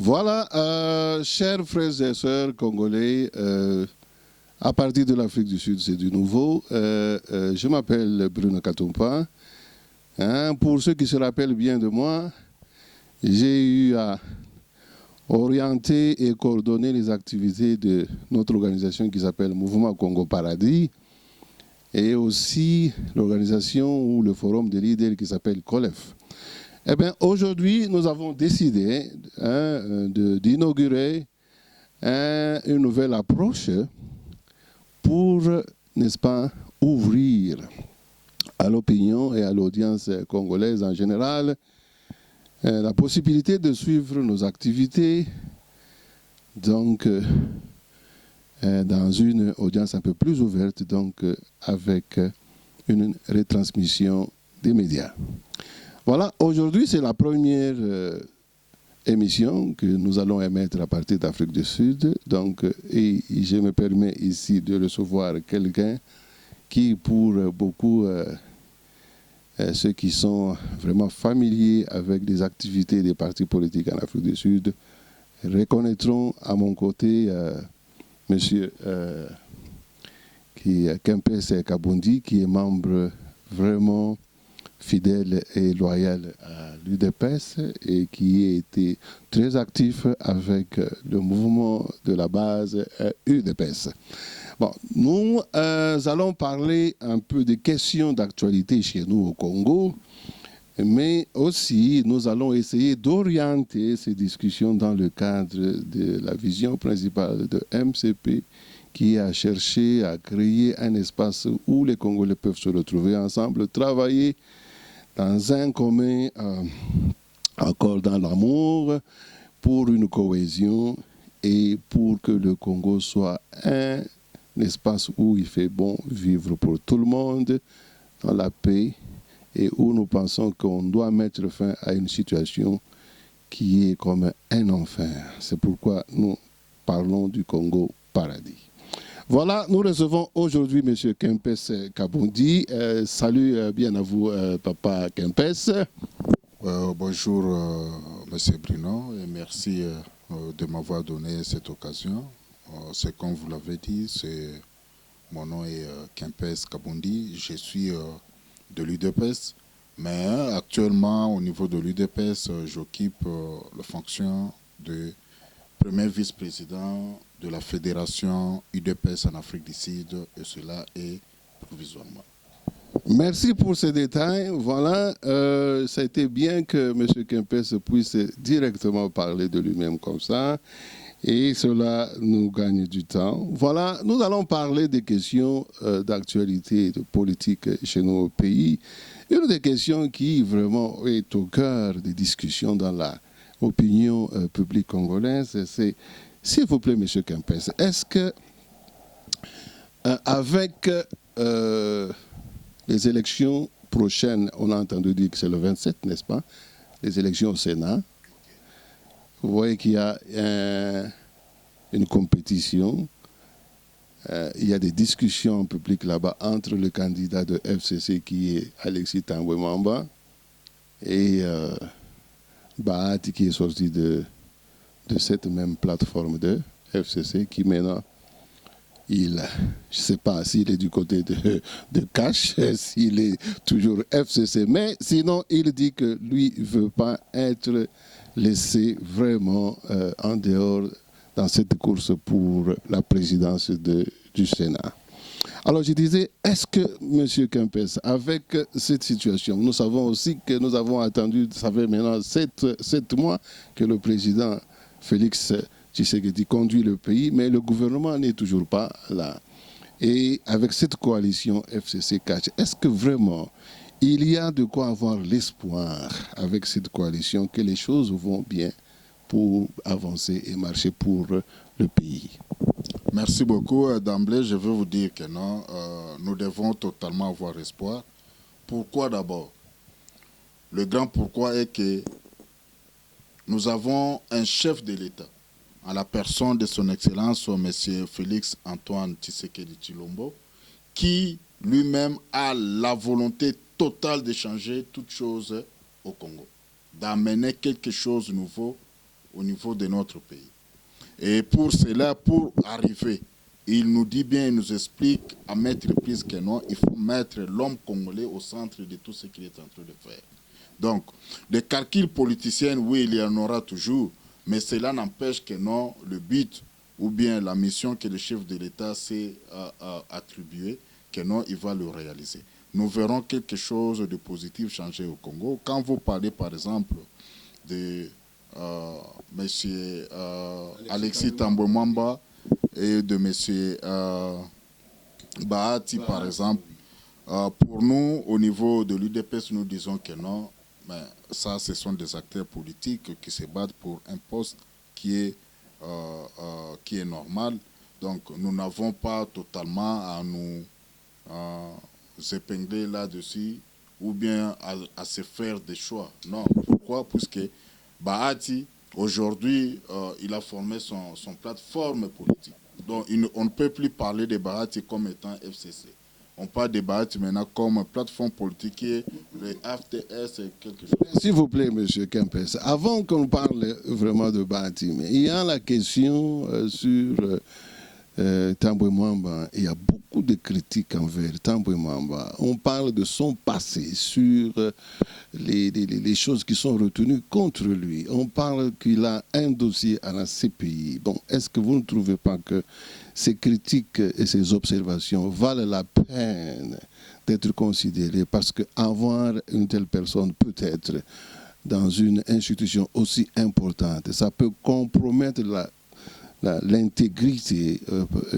Voilà, chers frères et sœurs congolais, à partir de l'Afrique du Sud, c'est du nouveau. Je m'appelle Bruno Katumpa. Pour ceux qui se rappellent bien de moi, j'ai eu à orienter et coordonner les activités de notre organisation qui s'appelle Mouvement Congo Paradis et aussi l'organisation ou le forum des leaders qui s'appelle COLEF. Eh bien, aujourd'hui, nous avons décidé d'inaugurer une nouvelle approche pour, n'est-ce pas, ouvrir à l'opinion et à l'audience congolaise en général la possibilité de suivre nos activités donc, dans une audience un peu plus ouverte, donc avec une retransmission des médias. Voilà, aujourd'hui c'est la première émission que nous allons émettre à partir d'Afrique du Sud. Donc, et je me permets ici de recevoir quelqu'un qui, pour beaucoup, ceux qui sont vraiment familiers avec les activités des partis politiques en Afrique du Sud, reconnaîtront à mon côté monsieur Kempes Kabundi, qui est membre vraiment fidèle et loyal à l'UDPS et qui a été très actif avec le mouvement de la base UDPS. Bon, nous allons parler un peu des questions d'actualité chez nous au Congo, mais aussi nous allons essayer d'orienter ces discussions dans le cadre de la vision principale de MCP qui a cherché à créer un espace où les Congolais peuvent se retrouver ensemble, travailler dans un commun accord dans l'amour pour une cohésion et pour que le Congo soit un espace où il fait bon vivre pour tout le monde, dans la paix, et où nous pensons qu'on doit mettre fin à une situation qui est comme un enfer. C'est pourquoi nous parlons du Congo paradis. Voilà, nous recevons aujourd'hui M. Kempes Kabundi. Salut bien à vous, Papa Kempes. Bonjour, M. Bruno, et merci de m'avoir donné cette occasion. C'est comme vous l'avez dit, mon nom est Kempes Kabundi. Je suis de l'UDPS, mais actuellement, au niveau de l'UDPS, j'occupe la fonction de premier vice-président de la fédération UDPS en Afrique du Sud, et cela est provisoirement. Merci pour ces détails. Voilà, ça a été bien que M. Kempes puisse directement parler de lui-même comme ça, et cela nous gagne du temps. Voilà, nous allons parler des questions d'actualité et de politique chez nos pays. Une des questions qui vraiment est au cœur des discussions dans l'opinion publique congolaise, c'est, s'il vous plaît, M. Kempes, est-ce que avec les élections prochaines, on a entendu dire que c'est le 27, n'est-ce pas? Les élections au Sénat. Vous voyez qu'il y a une compétition. Il y a des discussions publiques là-bas entre le candidat de FCC qui est Alexis Tambwe Mwamba et Bahati qui est sorti de cette même plateforme de FCC qui maintenant je ne sais pas s'il est du côté de Cash, s'il est toujours FCC, mais sinon il dit que lui ne veut pas être laissé vraiment en dehors dans cette course pour la présidence du Sénat. Alors je disais, est-ce que M. Kempes, avec cette situation, nous savons aussi que nous avons attendu, ça fait maintenant 7 mois que le président Félix Tshisekedi conduit le pays, mais le gouvernement n'est toujours pas là. Et avec cette coalition FCC-CACH, est-ce que vraiment il y a de quoi avoir l'espoir avec cette coalition que les choses vont bien pour avancer et marcher pour le pays? Merci beaucoup. D'emblée, je veux vous dire que non, nous devons totalement avoir espoir. Pourquoi d'abord? Le grand pourquoi est que nous avons un chef de l'État, à la personne de son Excellence, M. Félix Antoine Tshisekedi Tshilombo, qui lui-même a la volonté totale de changer toutes choses au Congo, d'amener quelque chose de nouveau au niveau de notre pays. Et pour cela, pour arriver, il nous dit bien, il nous explique à maintes reprises que non, il faut mettre l'homme congolais au centre de tout ce qu'il est en train de faire. Donc, des calculs politiciens, oui, il y en aura toujours, mais cela n'empêche que non, le but ou bien la mission que le chef de l'État s'est attribuée, que non, il va le réaliser. Nous verrons quelque chose de positif changer au Congo. Quand vous parlez, par exemple, de M. Alexis Thambwe Mwamba et de M. Bahati, par exemple, pour nous, au niveau de l'UDPS, nous disons que non, mais ça, ce sont des acteurs politiques qui se battent pour un poste qui est normal. Donc, nous n'avons pas totalement à nous épingler là-dessus ou bien à se faire des choix. Non. Pourquoi? Puisque Bahati, aujourd'hui, il a formé son plateforme politique. Donc, on ne peut plus parler de Bahati comme étant FCC. On parle de Bahati maintenant comme plateforme politique et le FTS est quelque chose. S'il vous plaît, M. Kempes, avant qu'on parle vraiment de Bahati, mais il y a la question sur Thambwe Mwamba. Il y a beaucoup de critiques envers Thambwe Mwamba. On parle de son passé, sur les choses qui sont retenues contre lui. On parle qu'il a un dossier à la CPI. Bon, est-ce que vous ne trouvez pas que ces critiques et ces observations valent la peine d'être considérées? Parce qu'avoir une telle personne peut-être dans une institution aussi importante, ça peut compromettre l'intégrité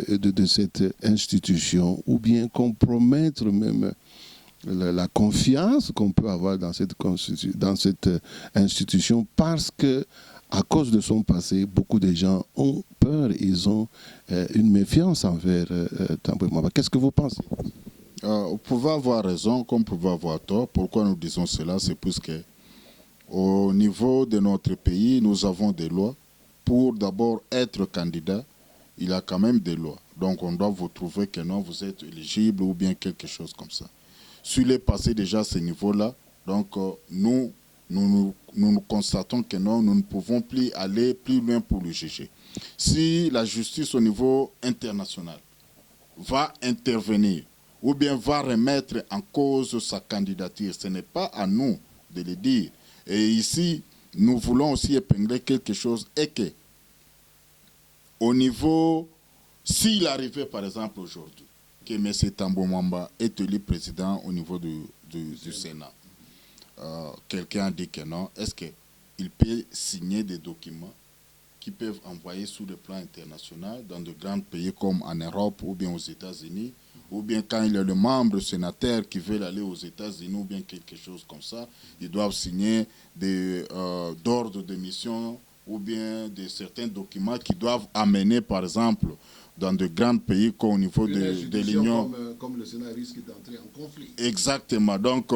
de cette institution ou bien compromettre même la confiance qu'on peut avoir dans cette institution parce que à cause de son passé, beaucoup de gens ont peur, ils ont une méfiance envers Thambwe Mwamba. Qu'est-ce que vous pensez? Vous pouvez avoir raison, comme vous pouvez avoir tort. Pourquoi nous disons cela? C'est parce que au niveau de notre pays, nous avons des lois. Pour d'abord être candidat, il y a quand même des lois. Donc on doit vous trouver que non, vous êtes éligible ou bien quelque chose comme ça. S'il est passé déjà à ce niveau-là, donc nous constatons que non, nous ne pouvons plus aller plus loin pour le juger. Si la justice au niveau international va intervenir ou bien va remettre en cause sa candidature, ce n'est pas à nous de le dire. Et ici, nous voulons aussi épingler quelque chose et que, au niveau, s'il arrivait par exemple aujourd'hui, que M. Thambwe Mwamba est élu président au niveau du Sénat, quelqu'un a dit que non, est-ce qu'il peut signer des documents qui peuvent envoyer sur le plan international dans de grands pays comme en Europe ou bien aux États-Unis, ou bien quand il y a le membre sénateur qui veut aller aux États-Unis ou bien quelque chose comme ça, ils doivent signer d'ordre de mission ou bien de certains documents qui doivent amener, par exemple, dans de grands pays comme au niveau de l'Union. Comme le Sénat risque d'entrer en conflit. Exactement. Donc,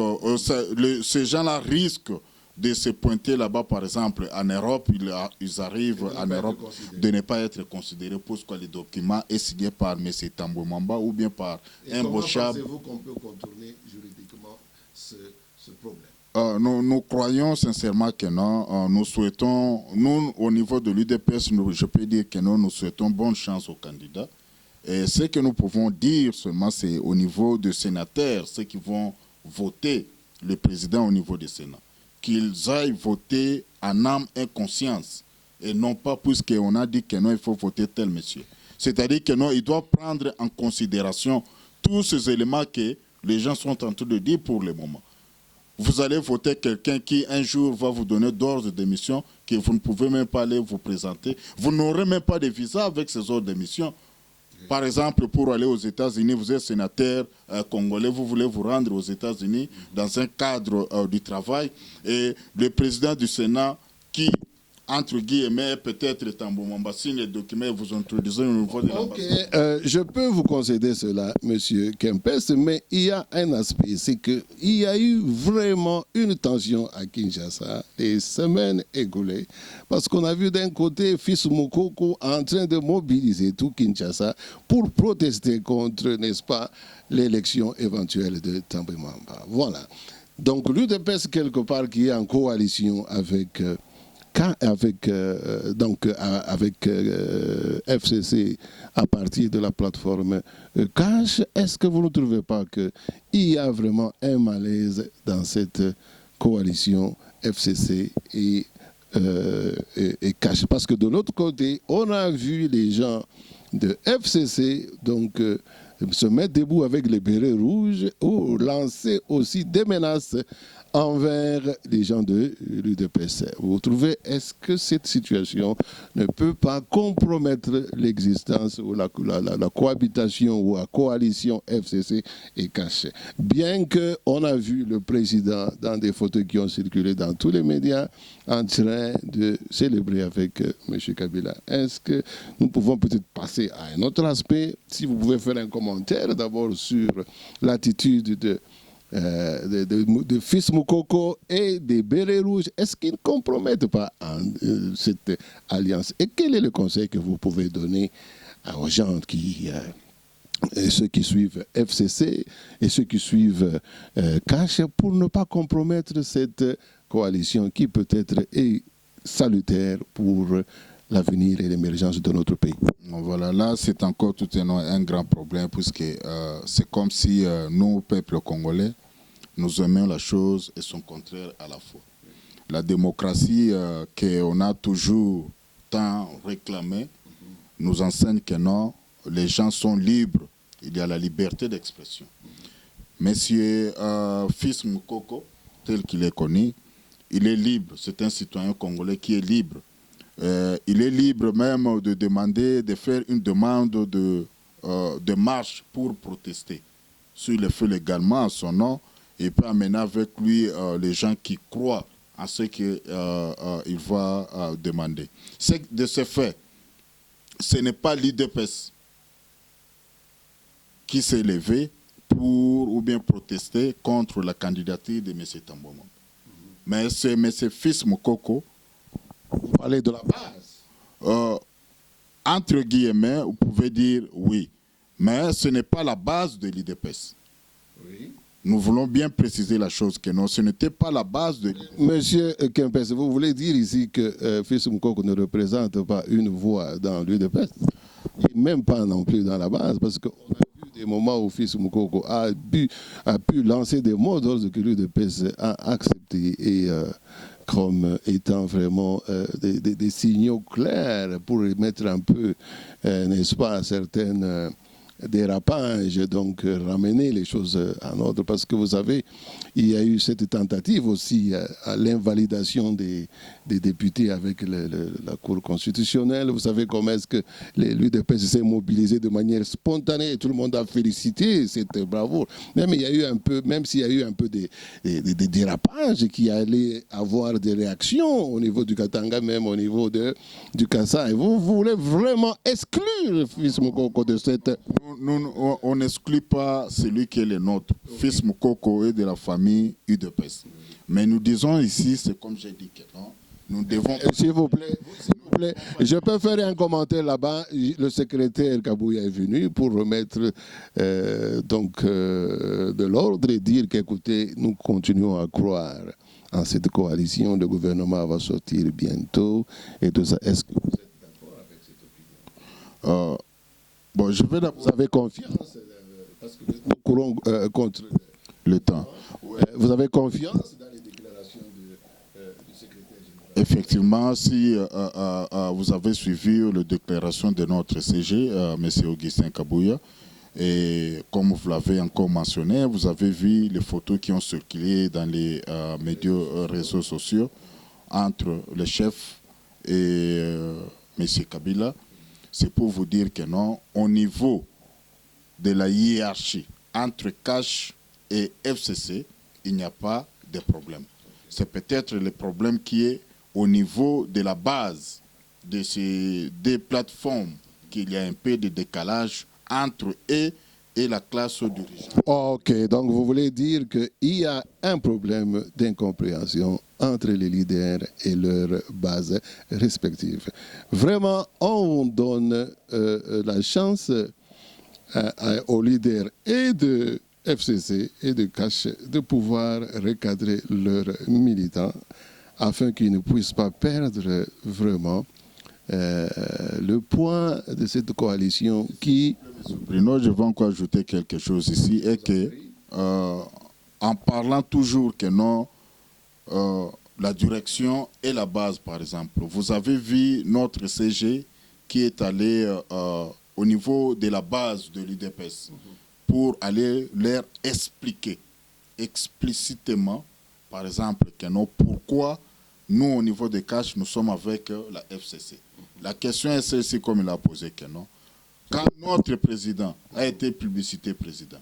ces gens-là risquent de se pointer là-bas, par exemple, en Europe, ils arrivent en Europe de ne pas être considérés pour ce que les documents est signé par M. Thambwe Mwamba ou bien par un Bochab. Comment pensez-vous qu'on peut contourner juridiquement ce problème? Nous croyons sincèrement que non. Nous souhaitons, nous, au niveau de l'UDPS, je peux dire que non, nous souhaitons bonne chance aux candidats. Et ce que nous pouvons dire seulement, c'est au niveau des sénateurs, ceux qui vont voter le président au niveau du Sénat, qu'ils aillent voter en âme et conscience, et non pas puisqu'on a dit que non, il faut voter tel monsieur. C'est-à-dire que non, il doit prendre en considération tous ces éléments que les gens sont en train de dire pour le moment. Vous allez voter quelqu'un qui un jour va vous donner d'ordre de mission que vous ne pouvez même pas aller vous présenter. Vous n'aurez même pas de visa avec ces ordres de mission. Par exemple, pour aller aux États-Unis, vous êtes sénateur congolais, vous voulez vous rendre aux États-Unis dans un cadre du travail. Et le président du Sénat qui, entre guillemets, peut-être Thambwe Mwamba, signe les documents, vous introduisez au niveau de l'ambassade. Je peux vous concéder cela, M. Kempes, mais il y a un aspect, c'est qu'il y a eu vraiment une tension à Kinshasa les semaines écoulées, parce qu'on a vu d'un côté Fils Moukoko en train de mobiliser tout Kinshasa pour protester contre, n'est-ce pas, l'élection éventuelle de Thambwe Mwamba. Voilà. Donc l'UDPS, quelque part, qui est en coalition avec FCC à partir de la plateforme Cash, est-ce que vous ne trouvez pas qu'il y a vraiment un malaise dans cette coalition FCC et Cash? Parce que de l'autre côté, on a vu les gens de FCC se mettre debout avec les bérets rouges ou lancer aussi des menaces envers les gens de l'UDPS. Vous trouvez, est-ce que cette situation ne peut pas compromettre l'existence ou la cohabitation ou la coalition FCC et Cash? Bien qu'on a vu le président dans des photos qui ont circulé dans tous les médias en train de célébrer avec M. Kabila. Est-ce que nous pouvons peut-être passer à un autre aspect? Si vous pouvez faire un commentaire d'abord sur l'attitude de Fils Moukoko et des Bérets Rouges, est-ce qu'ils ne compromettent pas cette alliance? Et quel est le conseil que vous pouvez donner aux gens ceux qui suivent FCC et ceux qui suivent Cash pour ne pas compromettre cette coalition qui peut-être est salutaire pour l'avenir et l'émergence de notre pays? Voilà, là c'est encore tout un grand problème puisque c'est comme si nous, peuple congolais, nous aimons la chose et son contraire à la fois. La démocratie qu'on a toujours tant réclamée nous enseigne que non, les gens sont libres, il y a la liberté d'expression. Monsieur Fils Moukoko, tel qu'il est connu, il est libre, c'est un citoyen congolais qui est libre. Il est libre même de demander, de faire une demande de marche pour protester. S'il le fait légalement à son nom, il peut amener avec lui les gens qui croient en ce qu'il va demander. De ce fait, ce n'est pas l'UDPS qui s'est levé pour ou bien protester contre la candidature de M. Tambomo. Mais c'est M. Fils Moukoko. Vous parlez de la base. Entre guillemets, vous pouvez dire oui. Mais ce n'est pas la base de l'UDPS. Oui. Nous voulons bien préciser la chose, que non, ce n'était pas la base de l'UDPS. Monsieur Kempes, vous voulez dire ici que Fils Moukoko ne représente pas une voix dans l'UDPS? Et même pas non plus dans la base, parce qu'on a vu des moments où Fils Moukoko a pu lancer des mots d'ordre que l'UDPS a accepté et comme étant vraiment des signaux clairs pour mettre un peu, n'est-ce pas, certaines dérapages, donc ramener les choses en ordre, parce que vous savez, il y a eu cette tentative aussi à l'invalidation des députés avec la Cour constitutionnelle. Vous savez comment est-ce que l'UDPS s'est mobilisé de manière spontanée et tout le monde a félicité cette bravoure. Même il y a eu un peu, même s'il y a eu un peu des dérapages qui allaient avoir des réactions au niveau du Katanga, même au niveau du Kassai. Vous voulez vraiment exclure Fils Moukoko de cette... On n'exclut pas celui qui est le nôtre. Fils Moukoko est de la famille UDPS. Mais nous disons ici, c'est comme j'ai dit que non, nous devons... S'il vous plaît, je peux faire un commentaire là-bas. Le secrétaire Kabouya est venu pour remettre de l'ordre et dire qu'écoutez, nous continuons à croire en cette coalition. Le gouvernement va sortir bientôt et tout ça. Est-ce que vous êtes d'accord avec cette opinion? Bon, je vais vous avez confiance parce que nous courons contre le temps. Vous avez confiance dans les déclarations du secrétaire général? Effectivement, si vous avez suivi les déclarations de notre CG, M. Augustin Kabouya, et comme vous l'avez encore mentionné, vous avez vu les photos qui ont circulé dans les médias réseaux sociaux entre le chef et M. Kabila. C'est pour vous dire que non, au niveau de la hiérarchie entre Cash et FCC, il n'y a pas de problème. C'est peut-être le problème qui est au niveau de la base de ces deux plateformes, qu'il y a un peu de décalage entre eux et la classe dirigeante. Ok, donc vous voulez dire qu'il y a un problème d'incompréhension entre les leaders et leurs bases respectives. Vraiment, on donne la chance aux leaders et de FCC et de Cash de pouvoir recadrer leurs militants afin qu'ils ne puissent pas perdre vraiment le poids de cette coalition qui... Bruno, je vais encore ajouter quelque chose ici, et que en parlant toujours que non, la direction et la base, par exemple. Vous avez vu notre CG qui est allé au niveau de la base de l'UDPS pour aller leur expliquer explicitement, par exemple, que non, pourquoi nous, au niveau des cash, nous sommes avec la FCC. La question est celle-ci, comme il a posé que non. Quand notre président a été publicité président,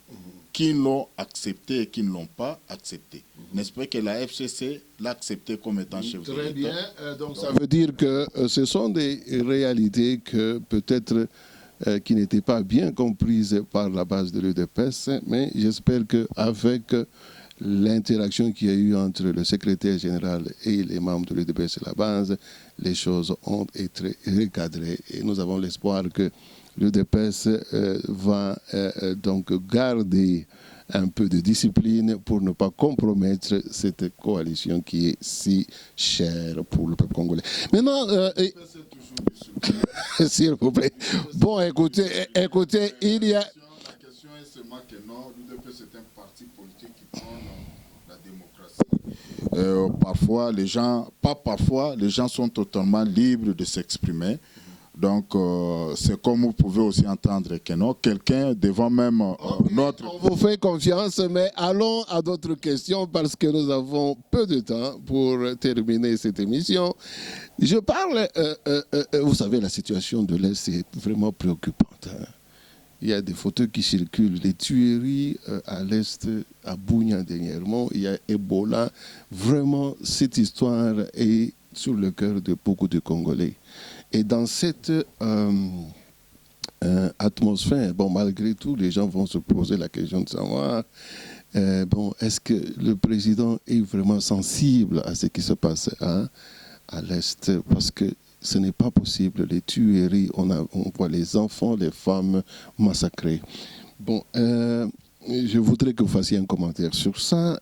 qui l'ont accepté et qui ne l'ont pas accepté. N'est-ce pas que la FCC l'a accepté comme étant chef de l'État? Très bien. Donc ça veut dire que ce sont des réalités que peut-être qui n'étaient pas bien comprises par la base de l'UDPS, mais j'espère qu'avec l'interaction qu'il y a eu entre le secrétaire général et les membres de l'UDPS et la base, les choses ont été recadrées et nous avons l'espoir que l'UDPS va donc garder un peu de discipline pour ne pas compromettre cette coalition qui est si chère pour le peuple congolais. Maintenant, s'il vous plaît. Bon, écoutez, il y a... La question est seulement que non, l'UDPS est un parti politique qui prend la démocratie. Parfois, les gens, pas parfois, les gens sont totalement libres de s'exprimer. Donc, c'est comme vous pouvez aussi entendre que non, quelqu'un devant même notre... On vous fait confiance, mais allons à d'autres questions parce que nous avons peu de temps pour terminer cette émission. Je parle, vous savez, la situation de l'Est est vraiment préoccupante. Hein. Il y a des photos qui circulent, les tueries à l'Est, à Bunia dernièrement, il y a Ebola. Vraiment, cette histoire est sur le cœur de beaucoup de Congolais. Et dans cette atmosphère, bon, malgré tout, les gens vont se poser la question de savoir, bon, est-ce que le président est vraiment sensible à ce qui se passe à l'Est? Parce que ce n'est pas possible, les tueries, on voit les enfants, les femmes massacrés. Bon, je voudrais que vous fassiez un commentaire sur ça.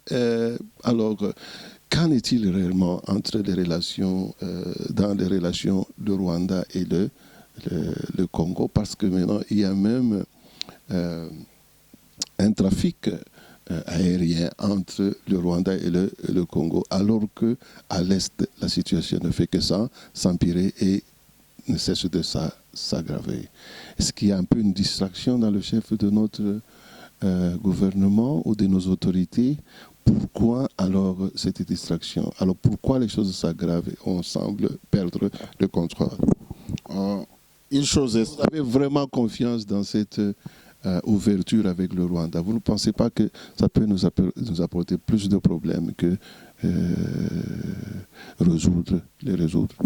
Alors, qu'en est-il réellement entre les relations, dans les relations du Rwanda et le Congo? Parce que maintenant, il y a même un trafic aérien entre le Rwanda et le Congo, alors qu'à l'Est, la situation ne fait que ça, s'empirer et ne cesse de s'aggraver. Est-ce qu'il y a un peu une distraction dans le chef de notre gouvernement ou de nos autorités? Pourquoi alors cette distraction? Alors pourquoi les choses s'aggravent et on semble perdre le contrôle? Une chose est... Vous avez vraiment confiance dans cette ouverture avec le Rwanda? Vous ne pensez pas que ça peut nous apporter plus de problèmes que les résoudre?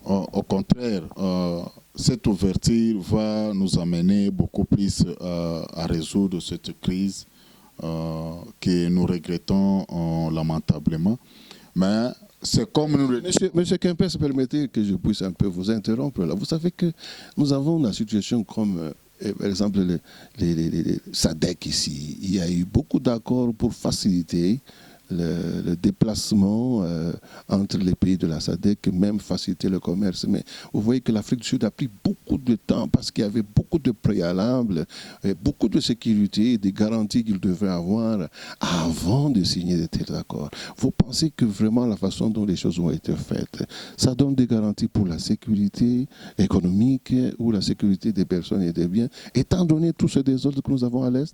Au contraire, cette ouverture va nous amener beaucoup plus à résoudre cette crise que nous regrettons lamentablement. Mais c'est comme nous... Monsieur Kempes, permettez que je puisse un peu vous interrompre là. Vous savez que nous avons la situation comme, par exemple, les SADC ici. Il y a eu beaucoup d'accords pour faciliter le déplacement entre les pays de la SADC, même faciliter le commerce. Mais vous voyez que l'Afrique du Sud a pris beaucoup de temps parce qu'il y avait beaucoup de préalables, beaucoup de sécurité et des garanties qu'il devait avoir avant de signer de tels accords. Vous pensez que vraiment la façon dont les choses ont été faites, ça donne des garanties pour la sécurité économique ou la sécurité des personnes et des biens, étant donné tous ces désordres que nous avons à l'Est?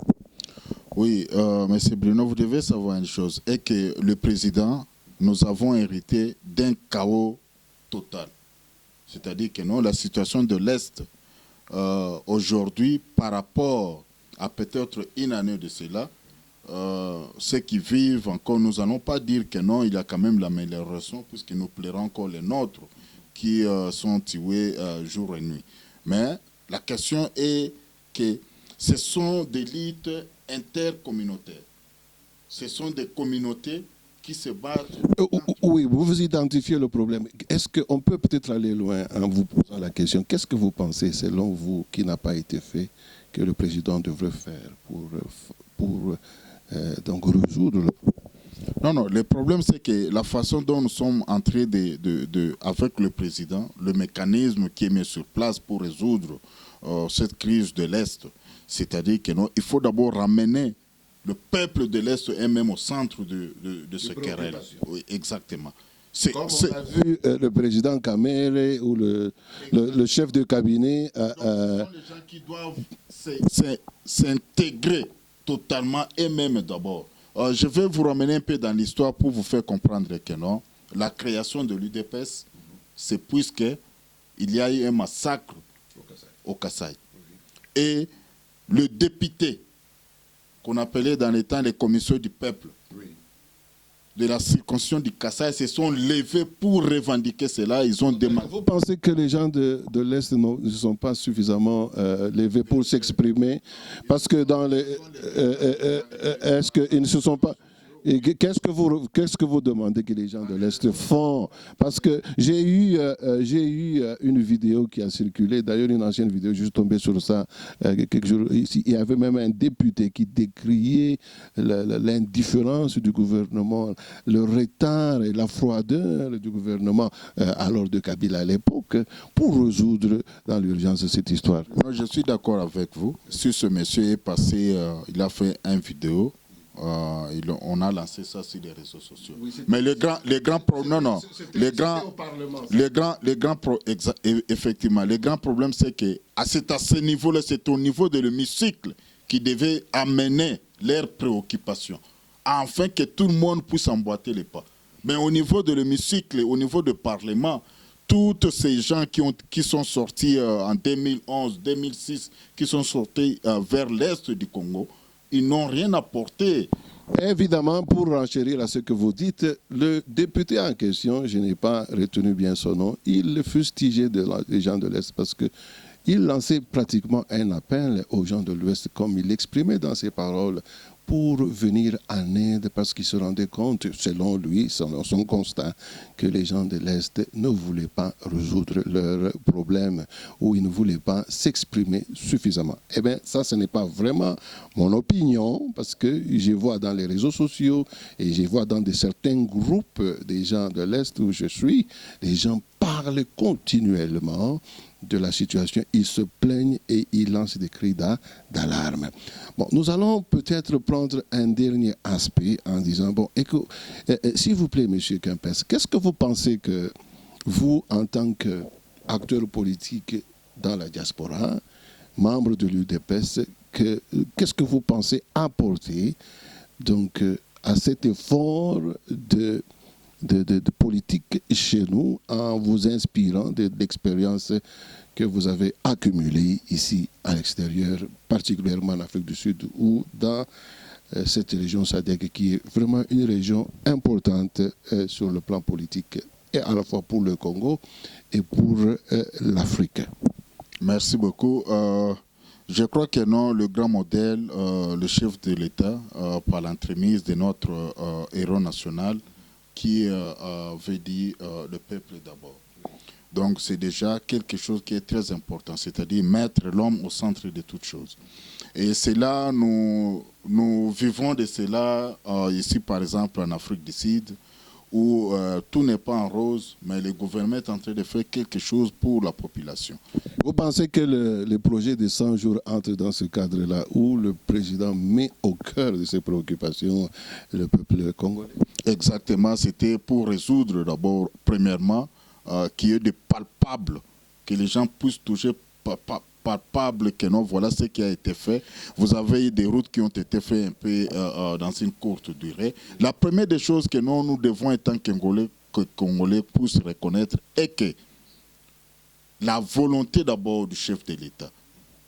Oui, M. Bruno, vous devez savoir une chose, est que le président, nous avons hérité d'un chaos total. C'est-à-dire que non, la situation de l'Est, aujourd'hui, par rapport à peut-être une année de cela, ceux qui vivent encore, nous n'allons pas dire que non, il y a quand même l'amélioration, puisqu'il nous plaira encore les nôtres qui sont tués jour et nuit. Mais la question est que ce sont des luttes intercommunautaires. Ce sont des communautés qui se battent. Oui, vous identifiez le problème. Est-ce qu'on peut peut-être aller loin en vous posant la question? Qu'est-ce que vous pensez, selon vous, qui n'a pas été fait, que le président devrait faire pour donc résoudre le problème? Non, non, le problème c'est que la façon dont nous sommes entrés avec le président, le mécanisme qui est mis sur place pour résoudre cette crise de l'Est, c'est-à-dire qu'il faut d'abord ramener le peuple de l'Est et même au centre de ce querelle. Oui, exactement. Comme on a vu le président Kamere ou le chef de cabinet. Ce sont les gens qui doivent s'intégrer totalement eux-mêmes d'abord. Je vais vous ramener un peu dans l'histoire pour vous faire comprendre que non, la création de l'UDPS, c'est puisqu'il y a eu un massacre au Kasaï. Et le député, qu'on appelait dans les temps les commissions du peuple, de la circonscription du Kasaï, se sont levés pour revendiquer cela. Ils ont demandé. Vous pensez que les gens de l'Est ne sont pas suffisamment levés pour s'exprimer? Parce que dans les... est-ce qu'ils ne se sont pas... Qu'est-ce que vous demandez que les gens de l'Est font? Parce que j'ai eu une vidéo qui a circulé, d'ailleurs une ancienne vidéo, je suis tombé sur ça quelques jours ici. Il y avait même un député qui décriait l'indifférence du gouvernement, le retard et la froideur du gouvernement, alors de Kabila à l'époque, pour résoudre dans l'urgence cette histoire. Je suis d'accord avec vous. Si ce monsieur est passé, il a fait une vidéo. On a lancé ça sur les réseaux sociaux. Oui, mais effectivement, le grand problème, c'est que à ce niveau-là, c'est au niveau de l'hémicycle qui devait amener leurs préoccupations, afin que tout le monde puisse emboîter les pas. Mais au niveau de l'hémicycle, au niveau du Parlement, tous ces gens qui sont sortis en 2011, 2006, qui sont sortis vers l'est du Congo, ils n'ont rien apporté. Évidemment, pour renchérir à ce que vous dites, le député en question, je n'ai pas retenu bien son nom, il fustigeait les gens de l'Est parce qu'il lançait pratiquement un appel aux gens de l'Ouest, comme il l'exprimait dans ses paroles, pour venir en aide parce qu'il se rendait compte, selon lui, son constat, que les gens de l'Est ne voulaient pas résoudre leurs problèmes ou ils ne voulaient pas s'exprimer suffisamment. Eh bien, ça, ce n'est pas vraiment mon opinion parce que je vois dans les réseaux sociaux et je vois dans certains groupes des gens de l'Est où je suis, les gens parlent continuellement de la situation, ils se plaignent et ils lancent des cris d'alarme. Bon, nous allons peut-être prendre un dernier aspect en disant, bon, s'il vous plaît, monsieur Kempes, qu'est-ce que vous pensez que vous, en tant qu'acteur politique dans la diaspora, membre de l'UDPS, qu'est-ce que vous pensez apporter donc, à cet effort de politique chez nous en vous inspirant de l'expérience que vous avez accumulée ici à l'extérieur, particulièrement en Afrique du Sud ou dans cette région SADC qui est vraiment une région importante sur le plan politique et à la fois pour le Congo et pour l'Afrique. Merci beaucoup. Je crois que non, le grand modèle, le chef de l'État, par l'entremise de notre héros national, qui veut dire le peuple d'abord. Donc c'est déjà quelque chose qui est très important, c'est-à-dire mettre l'homme au centre de toutes choses. Et c'est là, nous vivons de cela ici par exemple en Afrique du Sud, où tout n'est pas en rose, mais le gouvernement est en train de faire quelque chose pour la population. Vous pensez que le projet de 100 jours entre dans ce cadre-là, où le président met au cœur de ses préoccupations le peuple congolais? Exactement, c'était pour résoudre d'abord, premièrement, qu'il y ait des palpables, que les gens puissent toucher palpable, que non, voilà ce qui a été fait. Vous avez eu des routes qui ont été faites un peu dans une courte durée. La première des choses que nous devons, en tant que Congolais, puissent reconnaître est que la volonté d'abord du chef de l'État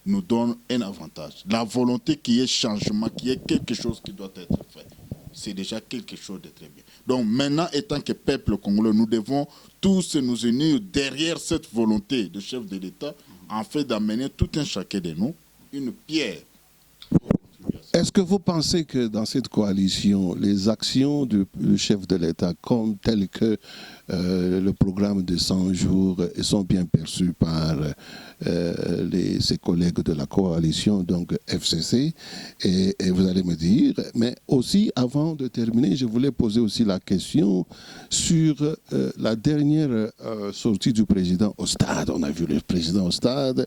nous donne un avantage. La volonté qu'il y ait changement, qu'il y ait quelque chose qui doit être fait. C'est déjà quelque chose de très bien. Donc maintenant, étant que peuple congolais, nous devons tous nous unir derrière cette volonté du chef de l'État en fait d'amener tout un chacun de nous une pierre. Est-ce que vous pensez que dans cette coalition, les actions du chef de l'État, comme telles que le programme de 100 jours sont bien perçus par ses collègues de la coalition, donc FCC, et vous allez me dire, mais aussi avant de terminer, je voulais poser aussi la question sur la dernière sortie du président au stade. On a vu le président au stade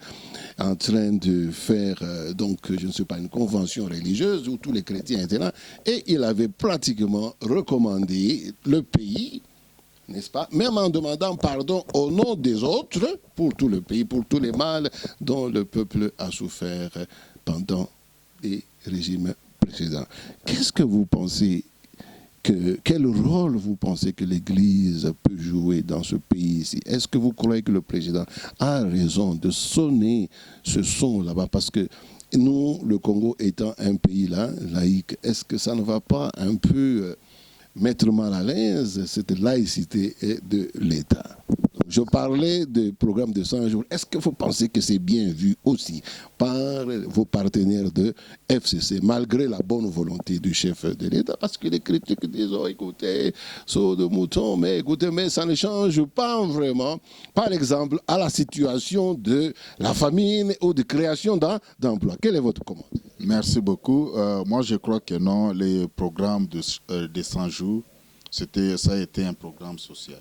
en train de faire, donc je ne sais pas, une convention religieuse où tous les chrétiens étaient là, et il avait pratiquement recommandé le pays, n'est-ce pas, même en demandant pardon au nom des autres, pour tout le pays, pour tous les mal dont le peuple a souffert pendant les régimes précédents. Qu'est-ce que vous pensez quel rôle vous pensez que l'Église peut jouer dans ce pays-ci? Est-ce que vous croyez que le président a raison de sonner ce son là-bas? Parce que nous, le Congo étant un pays là, laïque, est-ce que ça ne va pas un peu mettre mal à l'aise cette laïcité de l'État? Je parlais du programme de 100 jours. Est-ce que vous pensez que c'est bien vu aussi par vos partenaires de FCC, malgré la bonne volonté du chef de l'État? Parce que les critiques disent, oh, écoutez, saut de mouton, mais écoutez, mais ça ne change pas vraiment, par exemple, à la situation de la famine ou de création d'emplois. Quel est votre commentaire? Merci beaucoup. Moi, je crois que non, les programmes de 100 jours, ça a été un programme social,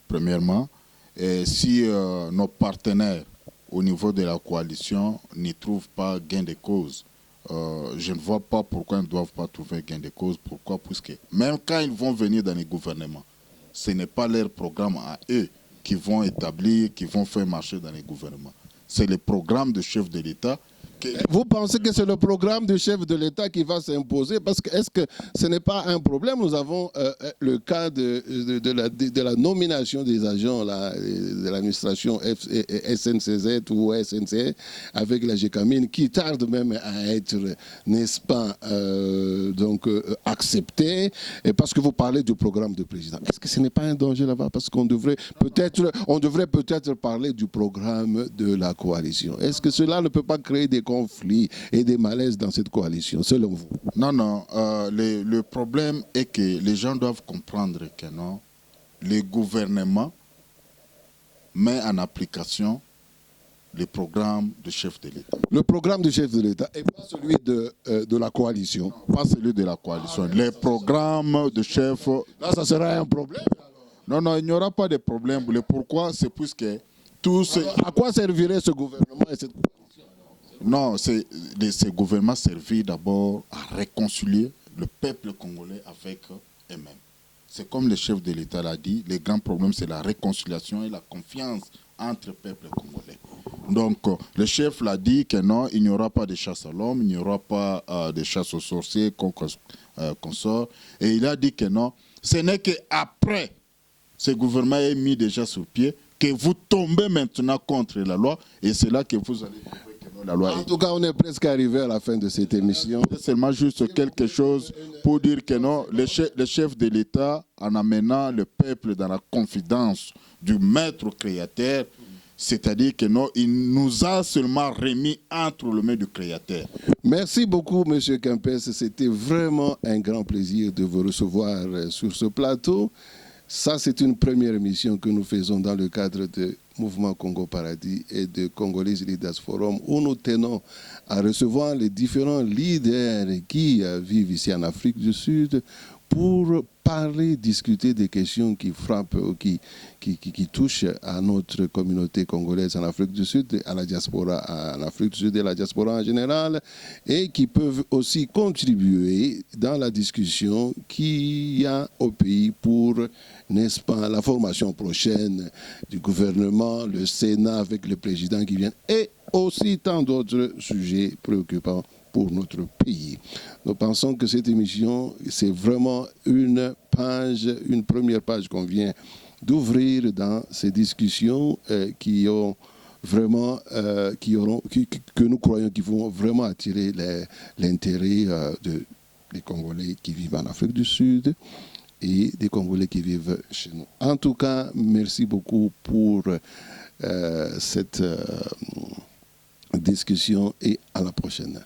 premièrement. Et si nos partenaires au niveau de la coalition n'y trouvent pas gain de cause, je ne vois pas pourquoi ils ne doivent pas trouver gain de cause. Pourquoi? Puisque même quand ils vont venir dans les gouvernements, ce n'est pas leur programme à eux qui vont établir, qui vont faire marcher dans les gouvernements. C'est le programme du chef de l'État. Vous pensez que c'est le programme du chef de l'État qui va s'imposer? Parce que est-ce que ce n'est pas un problème? Nous avons le cas de la nomination des agents là, de l'administration SNCZ ou SNC avec la GECAMINE qui tarde même à être, n'est-ce pas, accepté. Et parce que vous parlez du programme du président. Est-ce que ce n'est pas un danger là-bas? Parce qu'on devrait peut-être parler du programme de la coalition. Est-ce que cela ne peut pas créer des conflits et des malaises dans cette coalition, selon vous? Non, non. Le problème est que les gens doivent comprendre que non, le gouvernement met en application le programme du chef de l'État. Le programme du chef de l'État et pas celui de la coalition? Non, pas celui de la coalition. Le programme du chef... Là, ça sera un problème? Non, non, il n'y aura pas de problème. Le pourquoi, c'est puisque tous... À quoi servirait ce gouvernement et cette coalition? Non, ce gouvernement servit d'abord à réconcilier le peuple congolais avec eux-mêmes. C'est comme le chef de l'État l'a dit, le grand problème c'est la réconciliation et la confiance entre le peuple congolais. Donc le chef l'a dit que non, il n'y aura pas de chasse à l'homme, il n'y aura pas de chasse aux sorciers qu'on sort. Et il a dit que non, ce n'est qu'après ce gouvernement est mis déjà sur pied que vous tombez maintenant contre la loi et c'est là que vous allez... La loi. En tout cas, on est presque arrivé à la fin de cette émission. C'est seulement juste quelque chose pour dire que non, le chef de l'État, en amenant le peuple dans la confidence du maître créateur, c'est-à-dire que non, il nous a seulement remis entre les mains du créateur. Merci beaucoup, M. Kempes. C'était vraiment un grand plaisir de vous recevoir sur ce plateau. Ça, c'est une première émission que nous faisons dans le cadre de Mouvement Congo Paradis et de Congolese Leaders Forum, où nous tenons à recevoir les différents leaders qui vivent ici en Afrique du Sud pour parler, discuter des questions qui frappent, qui touchent à notre communauté congolaise en Afrique du Sud, à la diaspora en Afrique du Sud et la diaspora en général, et qui peuvent aussi contribuer dans la discussion qu'il y a au pays pour, n'est-ce pas, la formation prochaine du gouvernement, le Sénat avec le président qui vient, et aussi tant d'autres sujets préoccupants pour notre pays. Nous pensons que cette émission, c'est vraiment une première page qu'on vient d'ouvrir dans ces discussions qui ont vraiment, que nous croyons qui vont vraiment attirer l'intérêt des Congolais qui vivent en Afrique du Sud et des Congolais qui vivent chez nous. En tout cas, merci beaucoup pour cette discussion et à la prochaine.